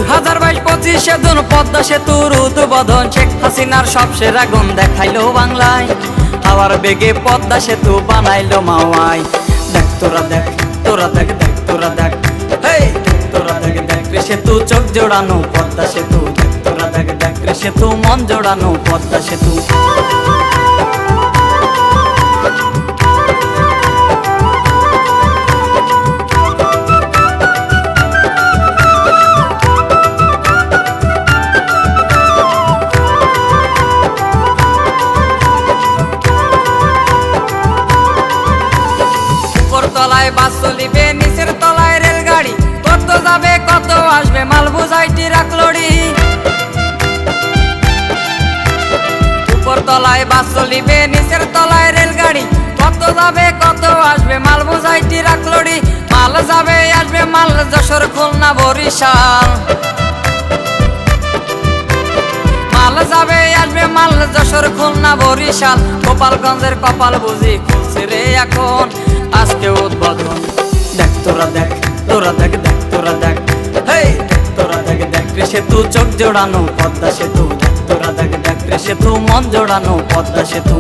2022-25 সেদিন পদ্মা সেতুর উদ্বোধন, শেখ হাসিনার সব সেরা গুণ দেখাইলো বাংলায়। হাওয়ার বেগে পদ্মা সেতু বানাইলো মাওয়ায়। দেখ তোরা দেখ, তোরা দেখ, দেখ তোরা দেখ, হেই তোরা দেখ, দেখ রে সেতু চোখ জোড়ানো পদ্মা সেতু। দেখ তোরা দেখ, দেখ রে সেতু মন জোড়ানো পদ্মা সেতু। তলায় বাস চলিবে, নিচের তলায় রেলগাড়ি, কত যাবে কত আসবে মাল বোঝাই ট্রাক লরি। উপর তলায় বাস চলিবে, নিচের তলায় রেলগাড়ি, কত যাবে কত আসবে মাল বোঝাই ট্রাক লরি। মাল যাবে আসবে মাল যশোর খুলনা বরিশাল, মাল যাবে আসবে মাল যশোর খুলনা বরিশাল। গোপালগঞ্জের কপাল বুঝি খুলছে রে এখন আজকে উদ্বোধন। দেখ তোরা দেখ, তোরা দেখ, দেখ তোরা দেখ, হেই দেখ তোরা দেখ, দেখ রে সেতু চোখ জোড়ানো পদ্মা সেতু। দেখ তোরা দেখ, দেখ রে সেতু মন জোড়ানো পদ্মা সেতু।